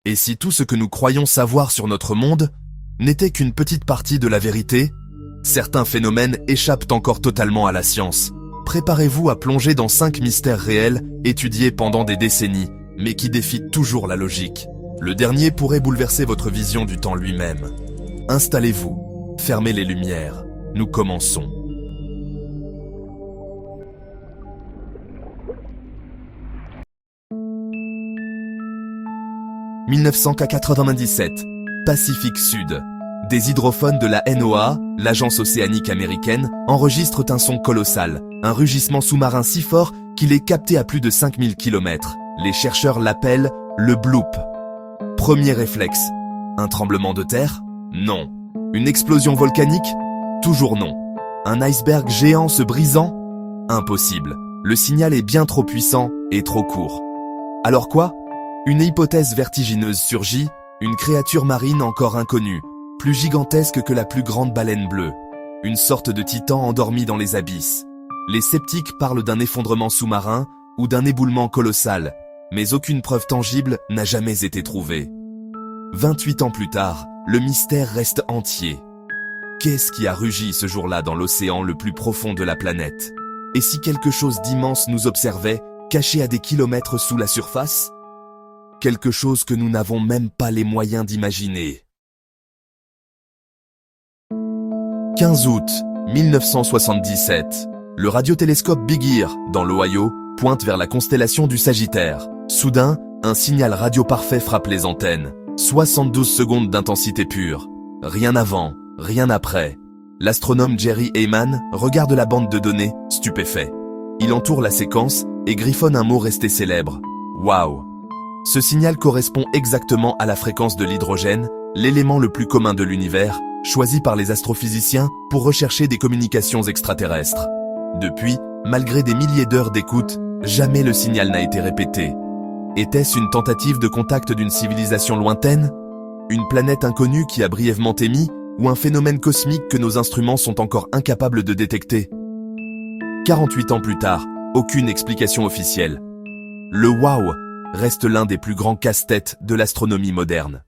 Et si tout ce que nous croyons savoir sur notre monde n'était qu'une petite partie de la vérité, certains phénomènes échappent encore totalement à la science. Préparez-vous à plonger dans 5 mystères réels, étudiés pendant des décennies, mais qui défient toujours la logique. Le dernier pourrait bouleverser votre vision du temps lui-même. Installez-vous, fermez les lumières, nous commençons. « 1997, Pacifique Sud. Des hydrophones de la NOAA, l'agence océanique américaine, enregistrent un son colossal, un rugissement sous-marin si fort qu'il est capté à plus de 5000 km. Les chercheurs l'appellent le bloop. Premier réflexe. Un tremblement de terre? Non. Une explosion volcanique? Toujours non. Un iceberg géant se brisant? Impossible. Le signal est bien trop puissant et trop court. Alors quoi? Une hypothèse vertigineuse surgit, une créature marine encore inconnue, plus gigantesque que la plus grande baleine bleue. Une sorte de titan endormi dans les abysses. Les sceptiques parlent d'un effondrement sous-marin ou d'un éboulement colossal, mais aucune preuve tangible n'a jamais été trouvée. 28 ans plus tard, le mystère reste entier. Qu'est-ce qui a rugi ce jour-là dans l'océan le plus profond de la planète? Et si quelque chose d'immense nous observait, caché à des kilomètres sous la surface? Quelque chose que nous n'avons même pas les moyens d'imaginer. 15 août 1977, le radiotélescope Big Ear, dans l'Ohio, pointe vers la constellation du Sagittaire. Soudain, un signal radio parfait frappe les antennes. 72 secondes d'intensité pure. Rien avant, rien après. L'astronome Jerry Heyman regarde la bande de données, stupéfait. Il entoure la séquence et griffonne un mot resté célèbre. Waouh! Ce signal correspond exactement à la fréquence de l'hydrogène, l'élément le plus commun de l'univers, choisi par les astrophysiciens pour rechercher des communications extraterrestres. Depuis, malgré des milliers d'heures d'écoute, jamais le signal n'a été répété. Était-ce une tentative de contact d'une civilisation lointaine? Une planète inconnue qui a brièvement émis? Ou un phénomène cosmique que nos instruments sont encore incapables de détecter? 48 ans plus tard, aucune explication officielle. Le wow reste l'un des plus grands casse-têtes de l'astronomie moderne.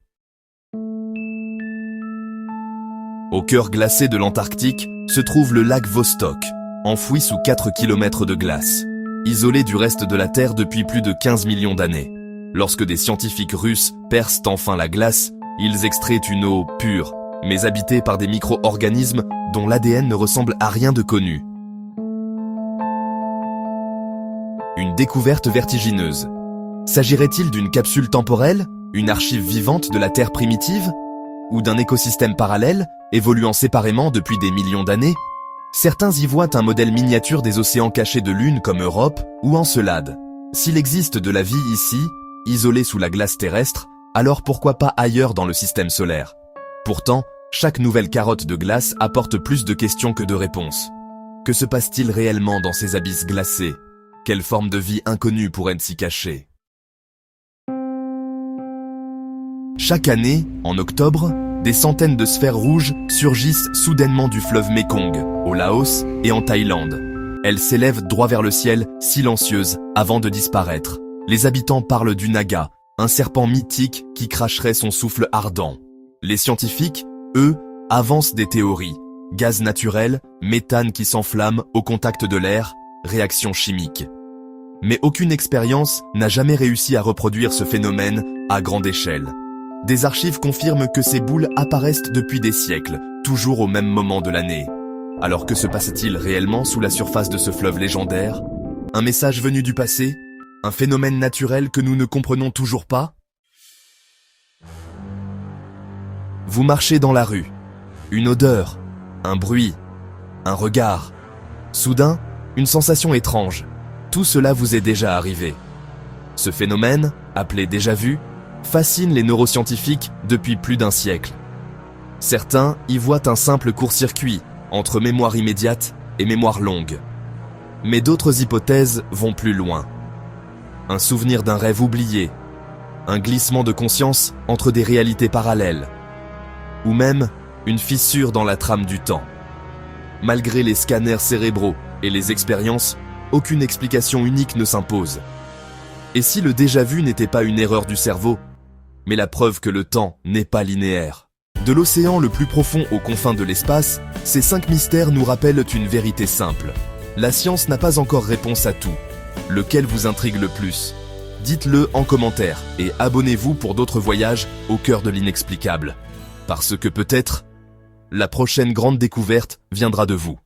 Au cœur glacé de l'Antarctique se trouve le lac Vostok, enfoui sous 4 km de glace. Isolé du reste de la Terre depuis plus de 15 millions d'années. Lorsque des scientifiques russes percent enfin la glace, ils extraient une eau pure, mais habitée par des micro-organismes dont l'ADN ne ressemble à rien de connu. Une découverte vertigineuse. S'agirait-il d'une capsule temporelle, une archive vivante de la Terre primitive, ou d'un écosystème parallèle, évoluant séparément depuis des millions d'années? Certains y voient un modèle miniature des océans cachés de l'une comme Europe ou Encelade. S'il existe de la vie ici, isolée sous la glace terrestre, alors pourquoi pas ailleurs dans le système solaire? Pourtant, chaque nouvelle carotte de glace apporte plus de questions que de réponses. Que se passe-t-il réellement dans ces abysses glacés? Quelle forme de vie inconnue pourrait s'y cacher? Chaque année, en octobre, des centaines de sphères rouges surgissent soudainement du fleuve Mekong, au Laos et en Thaïlande. Elles s'élèvent droit vers le ciel, silencieuses, avant de disparaître. Les habitants parlent du Naga, un serpent mythique qui cracherait son souffle ardent. Les scientifiques, eux, avancent des théories. Gaz naturel, méthane qui s'enflamme au contact de l'air, réaction chimique. Mais aucune expérience n'a jamais réussi à reproduire ce phénomène à grande échelle. Des archives confirment que ces boules apparaissent depuis des siècles, toujours au même moment de l'année. Alors que se passe-t-il réellement sous la surface de ce fleuve légendaire? Un message venu du passé? Un phénomène naturel que nous ne comprenons toujours pas? Vous marchez dans la rue. Une odeur, un bruit, un regard. Soudain, une sensation étrange. Tout cela vous est déjà arrivé. Ce phénomène, appelé déjà-vu, fascine les neuroscientifiques depuis plus d'un siècle. Certains y voient un simple court-circuit entre mémoire immédiate et mémoire longue. Mais d'autres hypothèses vont plus loin. Un souvenir d'un rêve oublié, un glissement de conscience entre des réalités parallèles, ou même une fissure dans la trame du temps. Malgré les scanners cérébraux et les expériences, aucune explication unique ne s'impose. Et si le déjà-vu n'était pas une erreur du cerveau, mais la preuve que le temps n'est pas linéaire. De l'océan le plus profond aux confins de l'espace, ces 5 mystères nous rappellent une vérité simple. La science n'a pas encore réponse à tout. Lequel vous intrigue le plus? Dites-le en commentaire et abonnez-vous pour d'autres voyages au cœur de l'inexplicable. Parce que peut-être, la prochaine grande découverte viendra de vous.